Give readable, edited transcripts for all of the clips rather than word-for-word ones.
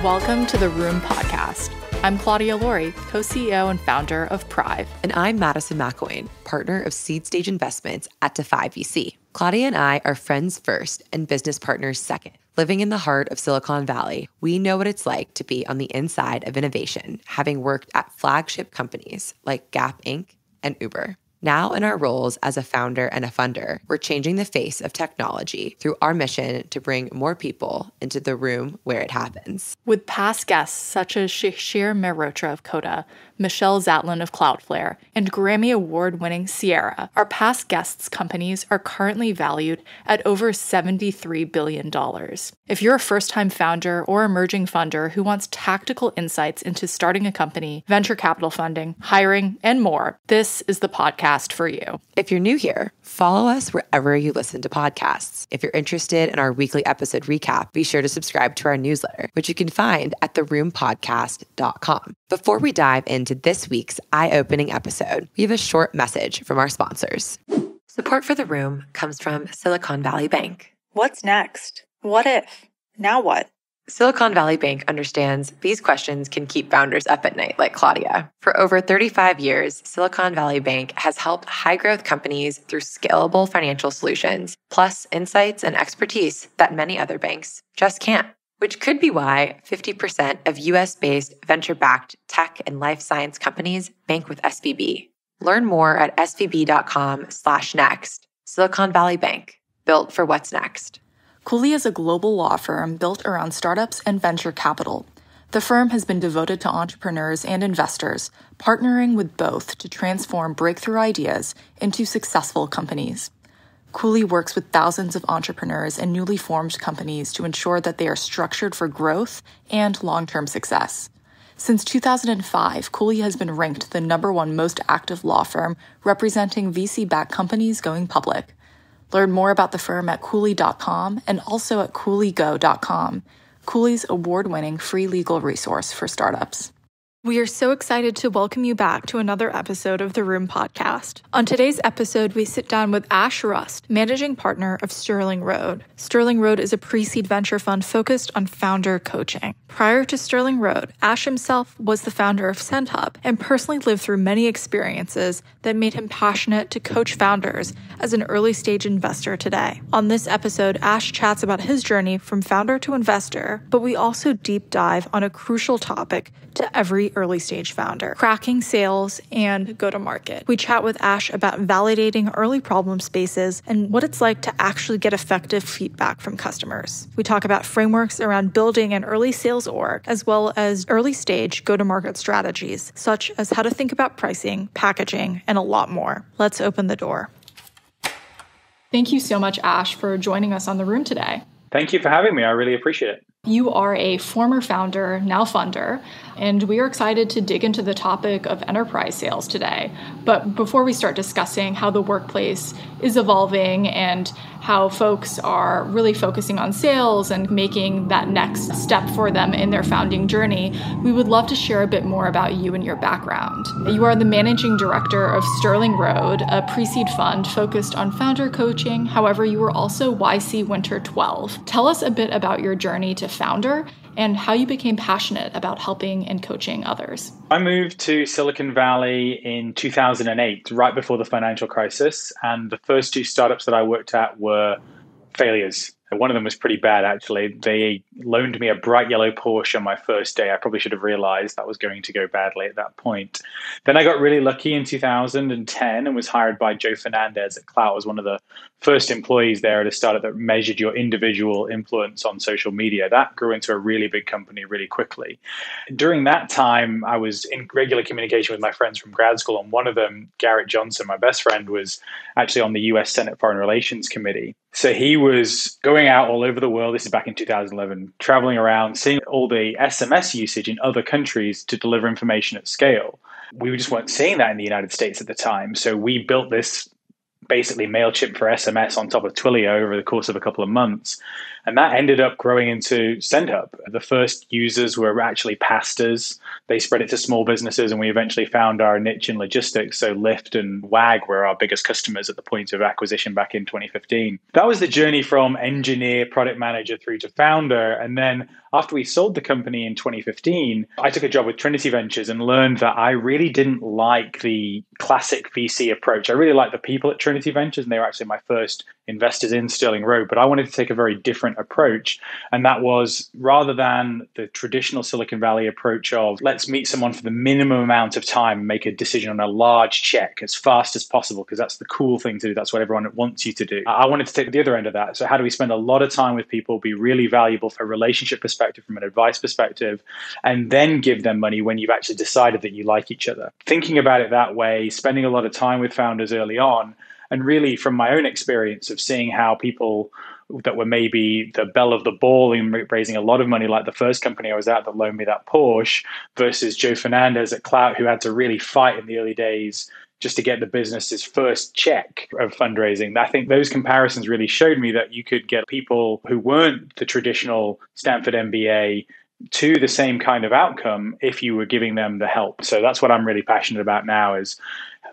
welcome to the Room podcast. I'm Claudia Laurie, co-CEO and founder of Prive. And I'm Madison McElwain, partner of seed stage investments at S5E5. Claudia and I are friends first and business partners second. Living in the heart of Silicon Valley, we know what it's like to be on the inside of innovation, having worked at flagship companies like Gap Inc. and Uber. Now, in our roles as a founder and a funder, we're changing the face of technology through our mission to bring more people into the room where it happens. With past guests such as Shishir Mehrotra of Coda, Michelle Zatlin of Cloudflare, and Grammy Award-winning Sierra, our past guests' companies are currently valued at over $73 billion. If you're a first-time founder or emerging funder who wants tactical insights into starting a company, venture capital funding, hiring, and more, this is the podcast for you. If you're new here, follow us wherever you listen to podcasts. If you're interested in our weekly episode recap, be sure to subscribe to our newsletter, which you can find at theroompodcast.com. Before we dive into this week's eye-opening episode, we have a short message from our sponsors. Support for The Room comes from Silicon Valley Bank. What's next? What if? Now what? Silicon Valley Bank understands these questions can keep founders up at night, like Claudia. For over 35 years, Silicon Valley Bank has helped high-growth companies through scalable financial solutions, plus insights and expertise that many other banks just can't. Which could be why 50% of US-based venture-backed tech and life science companies bank with SVB. Learn more at svb.com/next. Silicon Valley Bank, built for what's next. Cooley is a global law firm built around startups and venture capital. The firm has been devoted to entrepreneurs and investors, partnering with both to transform breakthrough ideas into successful companies. Cooley works with thousands of entrepreneurs and newly formed companies to ensure that they are structured for growth and long-term success. Since 2005, Cooley has been ranked the #1 most active law firm representing VC-backed companies going public. Learn more about the firm at Cooley.com and also at CooleyGo.com, Cooley's award-winning free legal resource for startups. We are so excited to welcome you back to another episode of the Room podcast. On today's episode, we sit down with Ash Rust, managing partner of Sterling Road. Sterling Road is a pre-seed venture fund focused on founder coaching. Prior to Sterling Road, Ash himself was the founder of SendHub and personally lived through many experiences that made him passionate to coach founders as an early-stage investor today. On this episode, Ash chats about his journey from founder to investor, but we also deep dive on a crucial topic to every early-stage founder: cracking sales and go-to-market. We chat with Ash about validating early problem spaces and what it's like to actually get effective feedback from customers. We talk about frameworks around building an early sales org, as well as early-stage go-to-market strategies, such as how to think about pricing, packaging, and a lot more. Let's open the door. Thank you so much, Ash, for joining us on The Room today. Thank you for having me. I really appreciate it. You are a former founder, now funder, and we are excited to dig into the topic of enterprise sales today. But before we start discussing how the workplace is evolving and how folks are really focusing on sales and making that next step for them in their founding journey, we would love to share a bit more about you and your background. You are the managing director of Sterling Road, a pre-seed fund focused on founder coaching. However, you were also YC Winter 12. Tell us a bit about your journey to founder and how you became passionate about helping and coaching others. I moved to Silicon Valley in 2008, right before the financial crisis. And the first two startups that I worked at were failures. One of them was pretty bad, actually. They loaned me a bright yellow Porsche on my first day. I probably should have realized that was going to go badly at that point. Then I got really lucky in 2010 and was hired by Joe Fernandez at Clout. I was one of the first employees there at a startup that measured your individual influence on social media. That grew into a really big company really quickly. During that time, I was in regular communication with my friends from grad school. And one of them, Garrett Johnson, my best friend, was actually on the US Senate Foreign Relations Committee. So he was going out all over the world. This is back in 2011, traveling around, seeing all the SMS usage in other countries to deliver information at scale. We just weren't seeing that in the United States at the time. So we built this basically MailChimp for SMS on top of Twilio over the course of a couple of months. And that ended up growing into SendHub. The first users were actually pastors. They spread it to small businesses, and we eventually found our niche in logistics. So Lyft and Wag were our biggest customers at the point of acquisition back in 2015. That was the journey from engineer, product manager through to founder. And then After we sold the company in 2015, I took a job with Trinity Ventures and learned that I really didn't like the classic VC approach. I really liked the people at Trinity Ventures, and they were actually my first investors in Sterling Road, but I wanted to take a very different approach. And that was, rather than the traditional Silicon Valley approach of let's meet someone for the minimum amount of time and make a decision on a large check as fast as possible, because that's the cool thing to do. That's what everyone wants you to do. I wanted to take the other end of that. So how do we spend a lot of time with people, be really valuable from a relationship perspective, from an advice perspective, and then give them money when you've actually decided that you like each other? Thinking about it that way, spending a lot of time with founders early on, and really from my own experience of seeing how people that were maybe the belle of the ball in raising a lot of money, like the first company I was at that loaned me that Porsche, versus Joe Fernandez at Clout, who had to really fight in the early days just to get the business's first check of fundraising. I think those comparisons really showed me that you could get people who weren't the traditional Stanford MBA to the same kind of outcome if you were giving them the help. So that's what I'm really passionate about now, is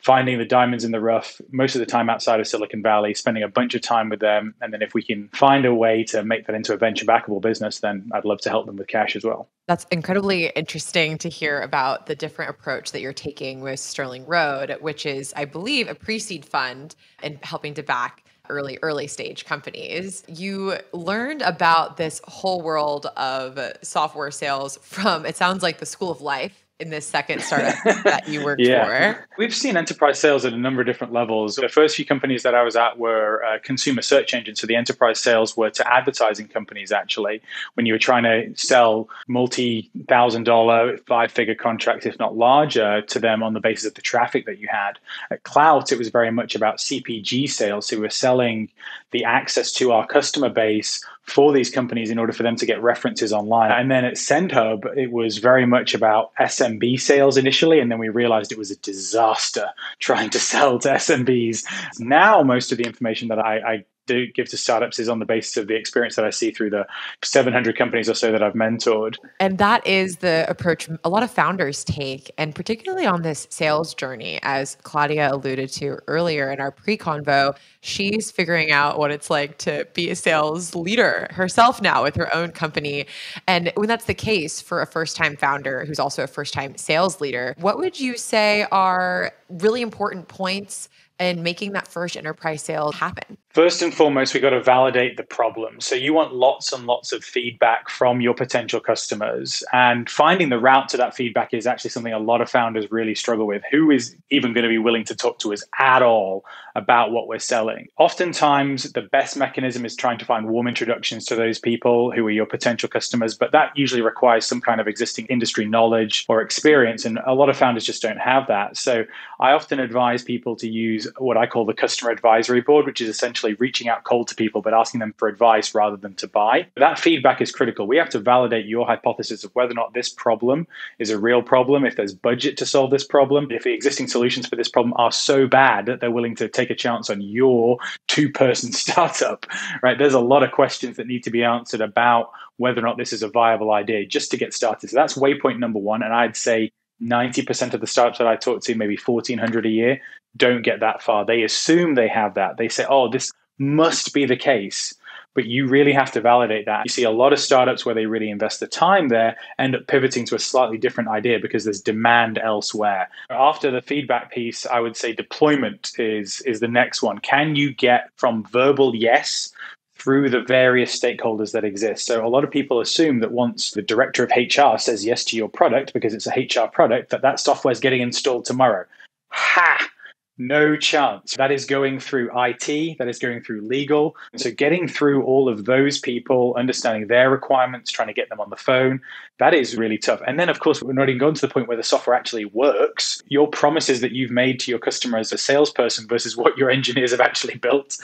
finding the diamonds in the rough, most of the time outside of Silicon Valley, spending a bunch of time with them. And then if we can find a way to make that into a venture backable business, then I'd love to help them with cash as well. That's incredibly interesting to hear about the different approach that you're taking with Sterling Road, which is, I believe, a pre-seed fund and helping to back early stage companies. You learned about this whole world of software sales from, it sounds like, the School of Life in this second startup that you worked for. We've seen enterprise sales at a number of different levels. The first few companies that I was at were consumer search engines. So the enterprise sales were to advertising companies, actually, when you were trying to sell multi-$1,000, five-figure contracts, if not larger, to them on the basis of the traffic that you had. At Clout, it was very much about CPG sales. So we were selling the access to our customer base for these companies in order for them to get references online. And then at SendHub, it was very much about SMB sales initially, and then we realized it was a disaster trying to sell to SMBs. Now, most of the information that I do give to startups is on the basis of the experience that I see through the 700 companies or so that I've mentored. And that is the approach a lot of founders take, and particularly on this sales journey, as Claudia alluded to earlier in our pre-convo, she's figuring out what it's like to be a sales leader herself now with her own company. And when that's the case for a first-time founder who's also a first-time sales leader, what would you say are really important points in making that first enterprise sale happen? First and foremost, we got to validate the problem. So you want lots and lots of feedback from your potential customers, and finding the route to that feedback is actually something a lot of founders really struggle with. Who is even going to be willing to talk to us at all about what we're selling? Oftentimes, the best mechanism is trying to find warm introductions to those people who are your potential customers, but that usually requires some kind of existing industry knowledge or experience, and a lot of founders just don't have that. So I often advise people to use what I call the customer advisory board, which is essentially reaching out cold to people, but asking them for advice rather than to buy. That feedback is critical. We have to validate your hypothesis of whether or not this problem is a real problem, if there's budget to solve this problem, if the existing solutions for this problem are so bad that they're willing to take a chance on your two-person startup, right? There's a lot of questions that need to be answered about whether or not this is a viable idea just to get started. So that's waypoint number one. And I'd say 90% of the startups that I talk to, maybe 1,400 a year, don't get that far. They assume they have that. They say, oh, this must be the case. But you really have to validate that. You see a lot of startups where they really invest the time there end up pivoting to a slightly different idea because there's demand elsewhere. After the feedback piece, I would say deployment is the next one. Can you get from verbal yes through the various stakeholders that exist? So a lot of people assume that once the director of HR says yes to your product, because it's a HR product, that software is getting installed tomorrow. Ha! No chance. That is going through IT, that is going through legal. And so getting through all of those people, understanding their requirements, trying to get them on the phone, that is really tough. And then, of course, we're not even going to the point where the software actually works. Your promises that you've made to your customer as a salesperson versus what your engineers have actually built,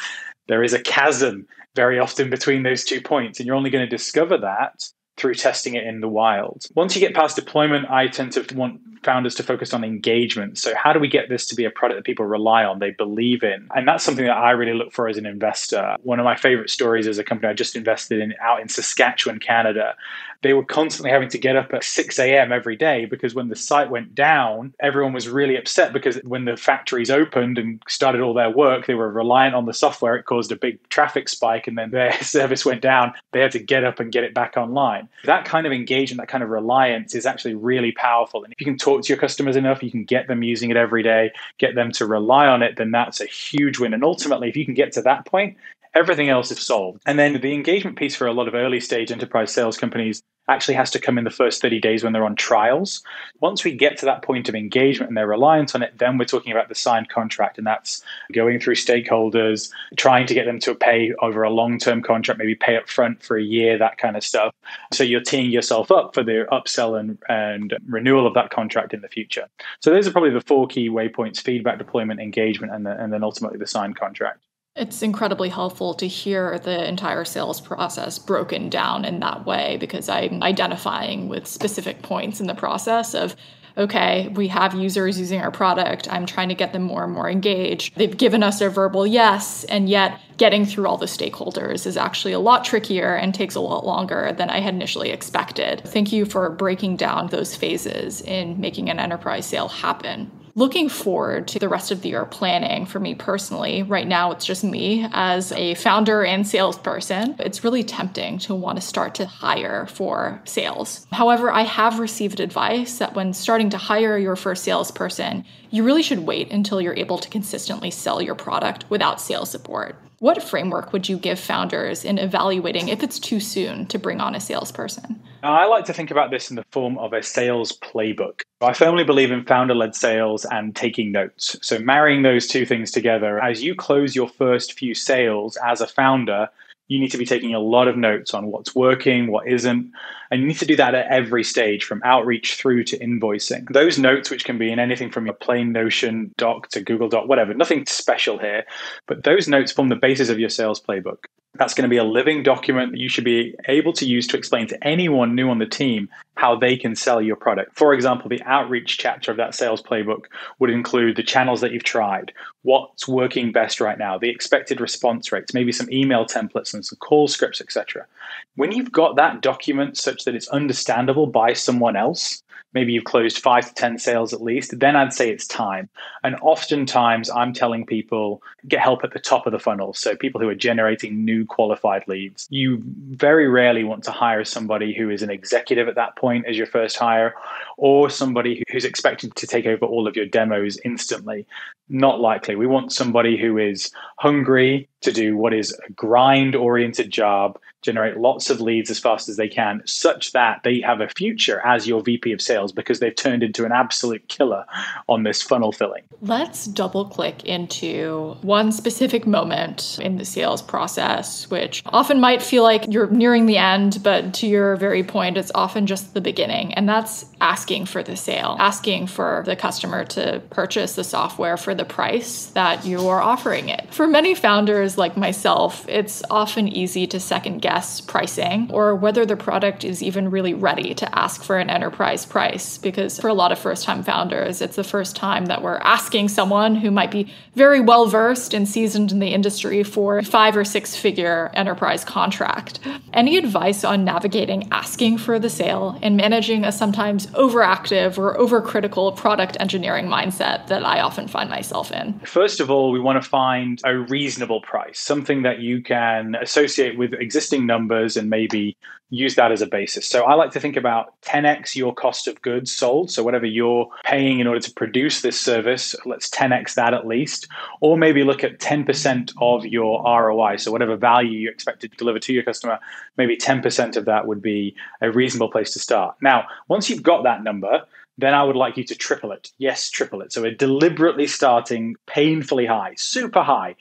there is a chasm very often between those 2 points. And you're only going to discover that through testing it in the wild. Once you get past deployment, I tend to want founders to focus on engagement. So how do we get this to be a product that people rely on, they believe in? And that's something that I really look for as an investor. One of my favorite stories is a company I just invested in out in Saskatchewan, Canada. They were constantly having to get up at 6 a.m. every day because when the site went down, everyone was really upset because when the factories opened and started all their work, they were reliant on the software. It caused a big traffic spike and then their service went down. They had to get up and get it back online. line. That kind of engagement, that kind of reliance is actually really powerful. And if you can talk to your customers enough, you can get them using it every day, get them to rely on it, then that's a huge win. And ultimately, if you can get to that point, everything else is solved. And then the engagement piece for a lot of early stage enterprise sales companies actually has to come in the first 30 days when they're on trials. Once we get to that point of engagement and they're reliant on it, then we're talking about the signed contract. And that's going through stakeholders, trying to get them to pay over a long-term contract, maybe pay up front for a year, that kind of stuff. So you're teeing yourself up for the upsell and renewal of that contract in the future. So those are probably the four key waypoints: feedback, deployment, engagement, and then ultimately the signed contract. It's incredibly helpful to hear the entire sales process broken down in that way, because I'm identifying with specific points in the process of, okay, we have users using our product. I'm trying to get them more and more engaged. They've given us their verbal yes, and yet getting through all the stakeholders is actually a lot trickier and takes a lot longer than I had initially expected. Thank you for breaking down those phases in making an enterprise sale happen. Looking forward to the rest of the year planning for me personally, right now it's just me as a founder and salesperson. It's really tempting to want to start to hire for sales. However, I have received advice that when starting to hire your first salesperson, you really should wait until you're able to consistently sell your product without sales support. What framework would you give founders in evaluating if it's too soon to bring on a salesperson? I like to think about this in the form of a sales playbook. I firmly believe in founder-led sales and taking notes. So marrying those two things together, as you close your first few sales as a founder, you need to be taking a lot of notes on what's working, what isn't. And you need to do that at every stage, from outreach through to invoicing. Those notes, which can be in anything from a plain Notion doc to Google Doc, whatever, nothing special here, but those notes form the basis of your sales playbook. That's going to be a living document that you should be able to use to explain to anyone new on the team how they can sell your product. For example, the outreach chapter of that sales playbook would include the channels that you've tried, what's working best right now, the expected response rates, maybe some email templates and some call scripts, etc. When you've got that document such that it's understandable by someone else, maybe you've closed 5 to 10 sales at least, then I'd say it's time. And oftentimes I'm telling people, get help at the top of the funnel. So people who are generating new qualified leads. You very rarely want to hire somebody who is an executive at that point as your first hire, or somebody who's expecting to take over all of your demos instantly. Not likely. We want somebody who is hungry to do what is a grind-oriented job, generate lots of leads as fast as they can, such that they have a future as your VP of sales because they've turned into an absolute killer on this funnel filling. Let's double click into one specific moment in the sales process, which often might feel like you're nearing the end, but to your very point, it's often just the beginning. And that's asking for the sale, asking for the customer to purchase the software for the price that you are offering it. For many founders like myself, it's often easy to second guess pricing or whether the product is even really ready to ask for an enterprise price. Because for a lot of first-time founders, it's the first time that we're asking someone who might be very well-versed and seasoned in the industry for a 5 or 6 figure enterprise contract. Any advice on navigating asking for the sale and managing a sometimes overactive or overcritical product engineering mindset that I often find myself in? First of all, we want to find a reasonable price, something that you can associate with existing numbers and maybe use that as a basis. So I like to think about 10x your cost of goods sold. So whatever you're paying in order to produce this service, let's 10x that at least, or maybe look at 10% of your ROI. So whatever value you expect to deliver to your customer, maybe 10% of that would be a reasonable place to start. Now, once you've got that number, then I would like you to triple it. Yes, triple it. So we're deliberately starting painfully high, super high,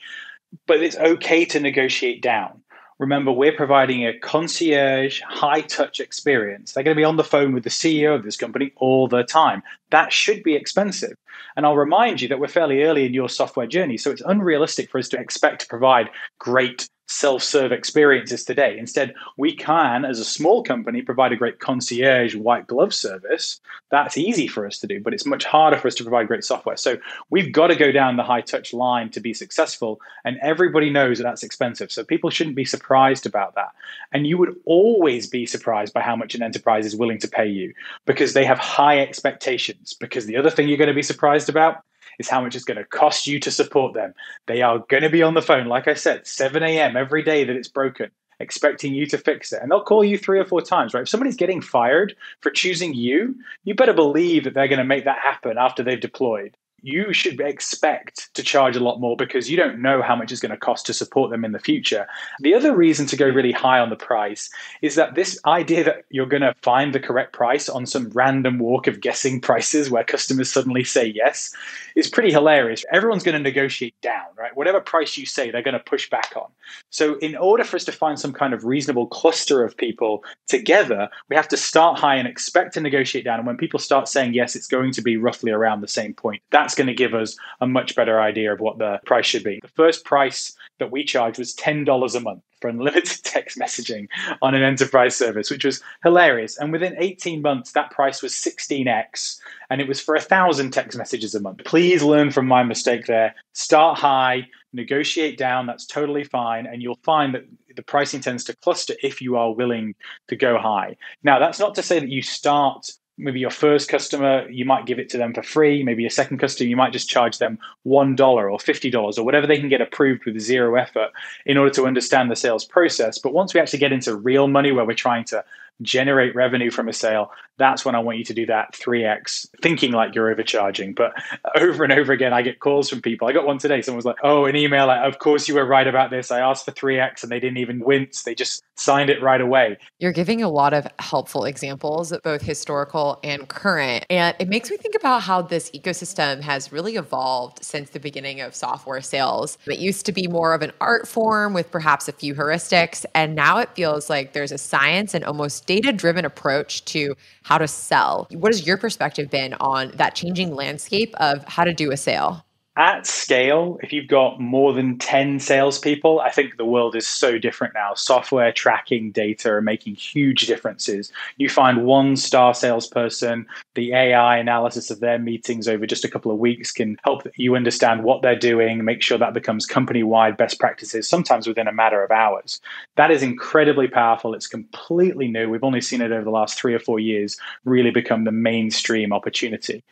but it's okay to negotiate down. Remember, we're providing a concierge, high-touch experience. They're going to be on the phone with the CEO of this company all the time. That should be expensive. And I'll remind you that we're fairly early in your software journey, so it's unrealistic for us to expect to provide great self-serve experiences today. Instead, we can, as a small company, provide a great concierge white glove service. That's easy for us to do, but it's much harder for us to provide great software. So we've got to go down the high touch line to be successful. And everybody knows that that's expensive. So people shouldn't be surprised about that. And you would always be surprised by how much an enterprise is willing to pay you because they have high expectations. Because the other thing you're going to be surprised about is how much it's going to cost you to support them. They are going to be on the phone, like I said, 7 a.m. every day that it's broken. expecting you to fix it. And they'll call you 3 or 4 times, right? If somebody's getting fired for choosing you, you better believe that they're going to make that happen after they've deployed. You should expect to charge a lot more because you don't know how much it's going to cost to support them in the future. The other reason to go really high on the price is that this idea that you're going to find the correct price on some random walk of guessing prices where customers suddenly say yes is pretty hilarious. Everyone's going to negotiate down, right? Whatever price you say, they're going to push back on. So in order for us to find some kind of reasonable cluster of people together, we have to start high and expect to negotiate down. And when people start saying yes, it's going to be roughly around the same point. That's going to give us a much better idea of what the price should be. The first price that we charged was $10 a month for unlimited text messaging on an enterprise service, which was hilarious. And within 18 months, that price was 16x, and it was for 1,000 text messages a month. Please learn from my mistake there. Start high, negotiate down. That's totally fine. And you'll find that the pricing tends to cluster if you are willing to go high. Now, that's not to say that you start maybe your first customer, you might give it to them for free. Maybe your second customer, you might just charge them $1 or $50 or whatever they can get approved with zero effort in order to understand the sales process. But once we actually get into real money where we're trying to generate revenue from a sale, that's when I want you to do that 3x, thinking like you're overcharging. But over and over again, I get calls from people. I got one today. Someone was like, oh, an email, like, of course you were right about this. I asked for 3x and they didn't even wince. They just signed it right away. You're giving a lot of helpful examples, both historical and current. And it makes me think about how this ecosystem has really evolved since the beginning of software sales. It used to be more of an art form with perhaps a few heuristics. And now it feels like there's a science and almost data-driven approach to how to sell. What has your perspective been on that changing landscape of how to do a sale? At scale, if you've got more than 10 salespeople, I think the world is so different now. Software tracking data are making huge differences. You find one star salesperson, the AI analysis of their meetings over just a couple of weeks can help you understand what they're doing, make sure that becomes company-wide best practices, sometimes within a matter of hours. That is incredibly powerful. It's completely new. We've only seen it over the last 3 or 4 years really become the mainstream opportunity.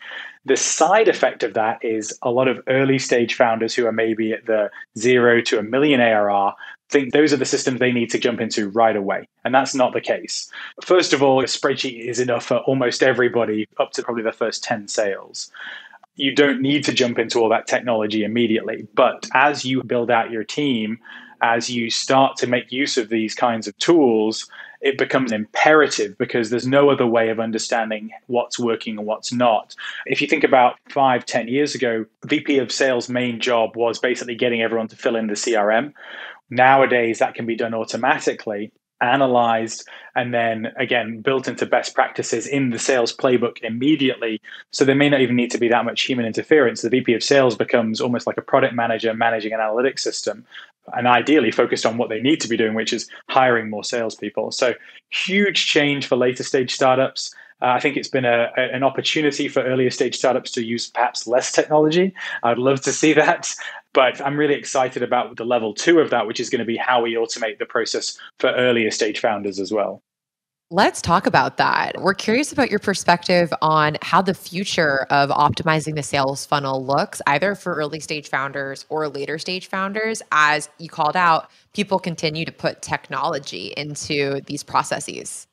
The side effect of that is a lot of early stage founders who are maybe at the 0 to 1 million ARR think those are the systems they need to jump into right away. And that's not the case. First of all, a spreadsheet is enough for almost everybody up to probably the first 10 sales. You don't need to jump into all that technology immediately. But as you build out your team, as you start to make use of these kinds of tools, it becomes imperative because there's no other way of understanding what's working and what's not. If you think about 5-10 years ago, VP of sales' main job was basically getting everyone to fill in the CRM. Nowadays, that can be done automatically, analyzed, and then again, built into best practices in the sales playbook immediately. So there may not even need to be that much human interference. The VP of sales becomes almost like a product manager managing an analytics system, and ideally focused on what they need to be doing, which is hiring more salespeople. So huge change for later stage startups. I think it's been an opportunity for earlier stage startups to use perhaps less technology. I'd love to see that. But I'm really excited about the level 2 of that, which is going to be how we automate the process for earlier stage founders as well. Let's talk about that. We're curious about your perspective on how the future of optimizing the sales funnel looks, either for early stage founders or later stage founders. As you called out, people continue to put technology into these processes.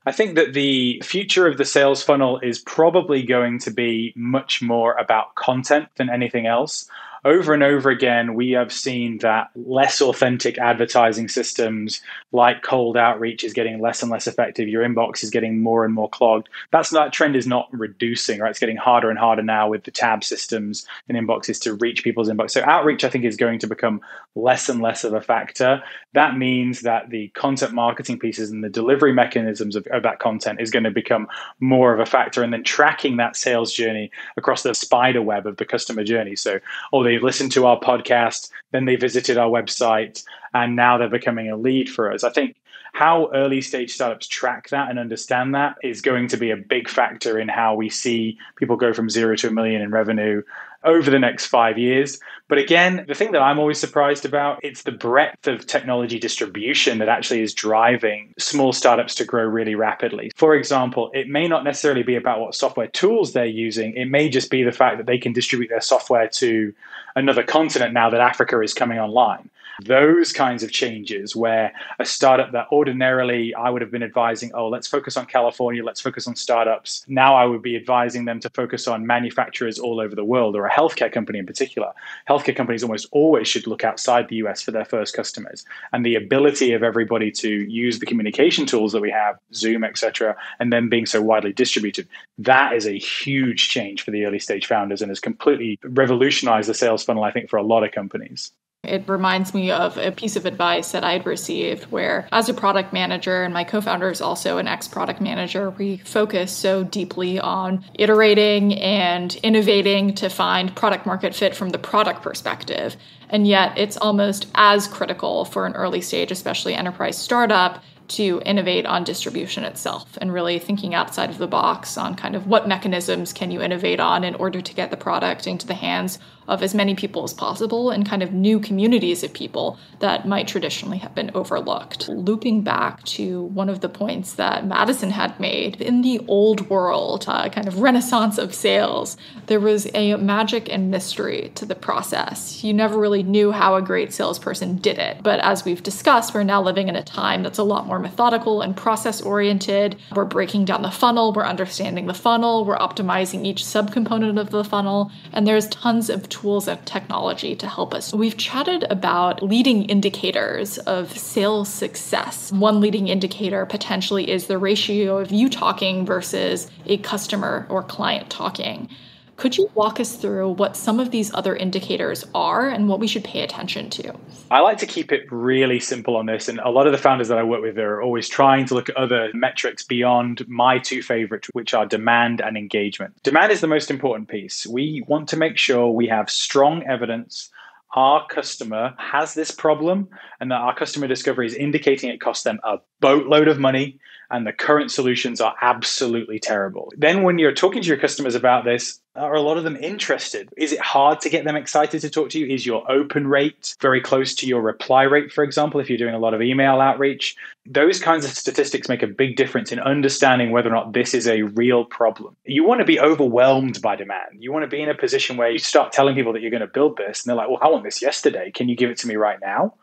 I think that the future of the sales funnel is probably going to be much more about content than anything else. Over and over again, we have seen that less authentic advertising systems like cold outreach is getting less and less effective. Your inbox is getting more and more clogged. That trend is not reducing, right? It's getting harder and harder now with the tab systems and inboxes to reach people's inbox. So outreach, I think, is going to become less and less of a factor. That means that the content marketing pieces and the delivery mechanisms of that content is going to become more of a factor. And then tracking that sales journey across the spider web of the customer journey. So, they've listened to our podcast, then they visited our website, and now they're becoming a lead for us. I think how early stage startups track that and understand that is going to be a big factor in how we see people go from 0 to 1 million in revenue over the next 5 years. But again, the thing that I'm always surprised about, it's the breadth of technology distribution that actually is driving small startups to grow really rapidly. For example, it may not necessarily be about what software tools they're using. It may just be the fact that they can distribute their software to another continent now that Africa is coming online. Those kinds of changes where a startup that ordinarily I would have been advising, oh, let's focus on California, let's focus on startups. Now I would be advising them to focus on manufacturers all over the world, or a healthcare company in particular. Healthcare companies almost always should look outside the US for their first customers. And the ability of everybody to use the communication tools that we have, Zoom, etc., and then being so widely distributed, that is a huge change for the early stage founders and has completely revolutionized the sales funnel, I think, for a lot of companies. It reminds me of a piece of advice that I'd received where, as a product manager, and my co-founder is also an ex-product manager, we focus so deeply on iterating and innovating to find product market fit from the product perspective. And yet it's almost as critical for an early stage, especially enterprise startup, to innovate on distribution itself and really thinking outside of the box on kind of what mechanisms can you innovate on in order to get the product into the hands of as many people as possible and kind of new communities of people that might traditionally have been overlooked. Looping back to one of the points that Madison had made, in the old world, kind of renaissance of sales, there was a magic and mystery to the process. You never really knew how a great salesperson did it. But as we've discussed, we're now living in a time that's a lot more methodical and process-oriented. We're breaking down the funnel, we're understanding the funnel, we're optimizing each subcomponent of the funnel, and there's tons of tools and technology to help us. We've chatted about leading indicators of sales success. One leading indicator potentially is the ratio of you talking versus a customer or client talking. Could you walk us through what some of these other indicators are and what we should pay attention to? I like to keep it really simple on this. And a lot of the founders that I work with are always trying to look at other metrics beyond my two favorites, which are demand and engagement. Demand is the most important piece. We want to make sure we have strong evidence our customer has this problem and that our customer discovery is indicating it costs them a boatload of money and the current solutions are absolutely terrible. Then when you're talking to your customers about this, are a lot of them interested? Is it hard to get them excited to talk to you? Is your open rate very close to your reply rate, for example, if you're doing a lot of email outreach? Those kinds of statistics make a big difference in understanding whether or not this is a real problem. You want to be overwhelmed by demand. You want to be in a position where you start telling people that you're going to build this and they're like, well, I want this yesterday. Can you give it to me right now?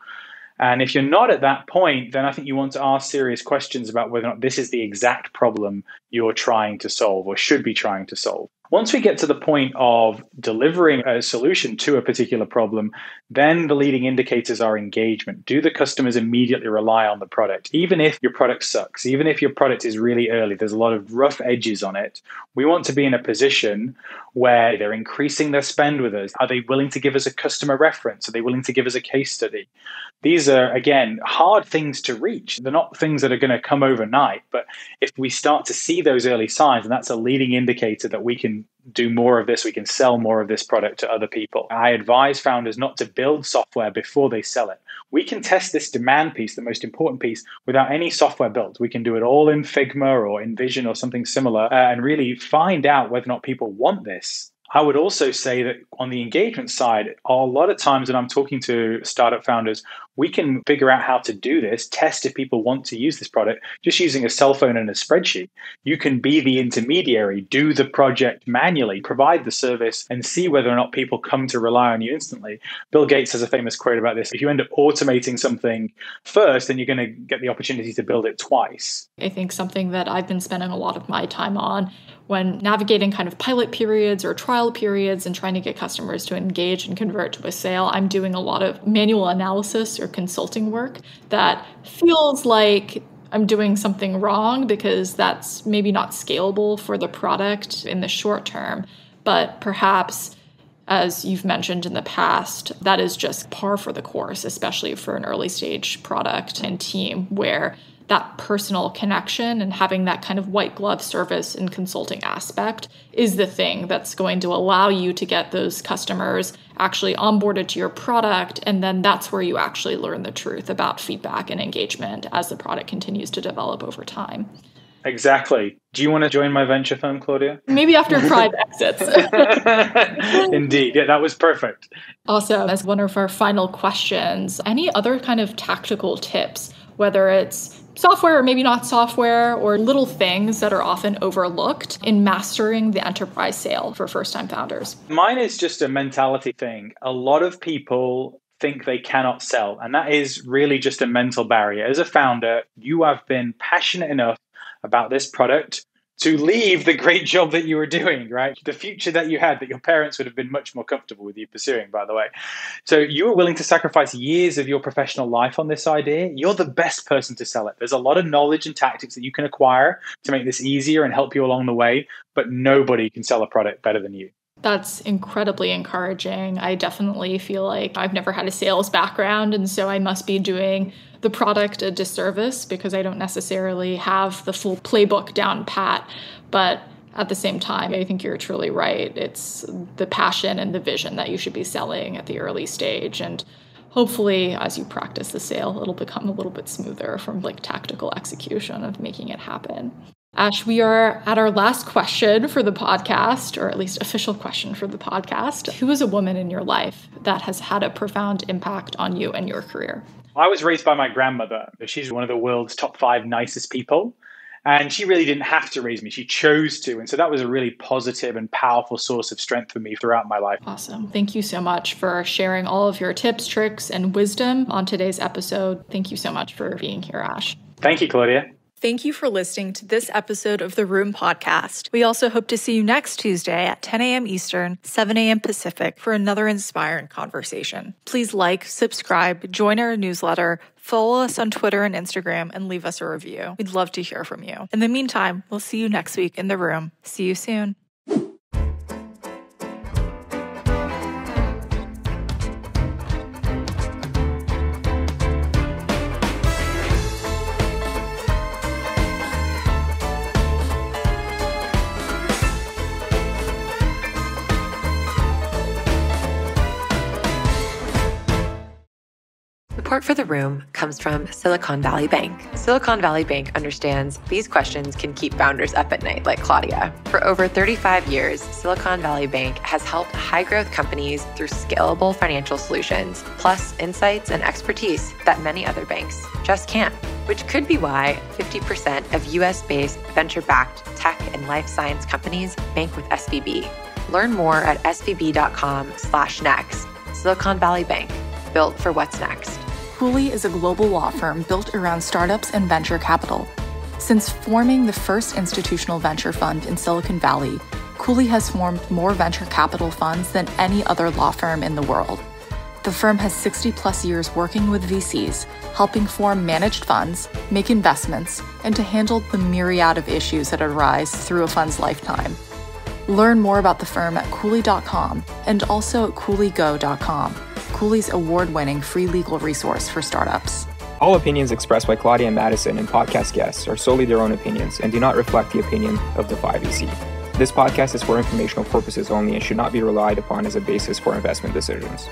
And if you're not at that point, then I think you want to ask serious questions about whether or not this is the exact problem you're trying to solve or should be trying to solve. Once we get to the point of delivering a solution to a particular problem, then the leading indicators are engagement. Do the customers immediately rely on the product? Even if your product sucks, even if your product is really early, there's a lot of rough edges on it. We want to be in a position where they're increasing their spend with us. Are they willing to give us a customer reference? Are they willing to give us a case study? These are, again, hard things to reach. They're not things that are going to come overnight. But if we start to see those early signs, and that's a leading indicator that we can do more of this, we can sell more of this product to other people. I advise founders not to build software before they sell it. We can test this demand piece, the most important piece, without any software built. We can do it all in Figma or InVision or something similar and really find out whether or not people want this. I would also say that on the engagement side, a lot of times when I'm talking to startup founders, we can figure out how to do this, test if people want to use this product, just using a cell phone and a spreadsheet. You can be the intermediary, do the project manually, provide the service, and see whether or not people come to rely on you instantly. Bill Gates has a famous quote about this. If you end up automating something first, then you're going to get the opportunity to build it twice. I think something that I've been spending a lot of my time on when navigating kind of pilot periods or trial periods and trying to get customers to engage and convert to a sale, I'm doing a lot of manual analysis or consulting work that feels like I'm doing something wrong because that's maybe not scalable for the product in the short term. But perhaps, as you've mentioned in the past, that is just par for the course, especially for an early stage product and team where that personal connection and having that kind of white glove service and consulting aspect is the thing that's going to allow you to get those customers actually onboarded to your product. And then that's where you actually learn the truth about feedback and engagement as the product continues to develop over time. Exactly. Do you want to join my venture firm, Claudia? Maybe after 5 exits. Indeed. Yeah, that was perfect. Also, as one of our final questions, any other kind of tactical tips, whether it's software or maybe not software, or little things that are often overlooked in mastering the enterprise sale for first-time founders? Mine is just a mentality thing. A lot of people think they cannot sell. And that is really just a mental barrier. As a founder, you have been passionate enough about this product to leave the great job that you were doing, right? The future that you had that your parents would have been much more comfortable with you pursuing, by the way. So you were willing to sacrifice years of your professional life on this idea. You're the best person to sell it. There's a lot of knowledge and tactics that you can acquire to make this easier and help you along the way, but nobody can sell a product better than you. That's incredibly encouraging. I definitely feel like I've never had a sales background, and so I must be doing the product a disservice because I don't necessarily have the full playbook down pat. But at the same time, I think you're truly right. It's the passion and the vision that you should be selling at the early stage. And hopefully, as you practice the sale, it'll become a little bit smoother from like tactical execution of making it happen. Ash, we are at our last question for the podcast, or at least official question for the podcast. Who is a woman in your life that has had a profound impact on you and your career? I was raised by my grandmother. She's one of the world's top 5 nicest people. And she really didn't have to raise me. She chose to. And so that was a really positive and powerful source of strength for me throughout my life. Awesome. Thank you so much for sharing all of your tips, tricks, and wisdom on today's episode. Thank you so much for being here, Ash. Thank you, Claudia. Thank you for listening to this episode of The Room Podcast. We also hope to see you next Tuesday at 10 a.m. Eastern, 7 a.m. Pacific for another inspiring conversation. Please like, subscribe, join our newsletter, follow us on Twitter and Instagram, and leave us a review. We'd love to hear from you. In the meantime, we'll see you next week in The Room. See you soon. Support for The Room comes from Silicon Valley Bank. Silicon Valley Bank understands these questions can keep founders up at night, like Claudia. For over 35 years, Silicon Valley Bank has helped high-growth companies through scalable financial solutions, plus insights and expertise that many other banks just can't, which could be why 50% of US-based venture-backed tech and life science companies bank with SVB. Learn more at svb.com/next. Silicon Valley Bank, built for what's next. Cooley is a global law firm built around startups and venture capital. Since forming the first institutional venture fund in Silicon Valley, Cooley has formed more venture capital funds than any other law firm in the world. The firm has 60-plus years working with VCs, helping form managed funds, make investments, and to handle the myriad of issues that arise through a fund's lifetime. Learn more about the firm at Cooley.com and also at CooleyGo.com. Cooley's award-winning free legal resource for startups. All opinions expressed by Claudia and Madison and podcast guests are solely their own opinions and do not reflect the opinion of the 5EC. This podcast is for informational purposes only and should not be relied upon as a basis for investment decisions.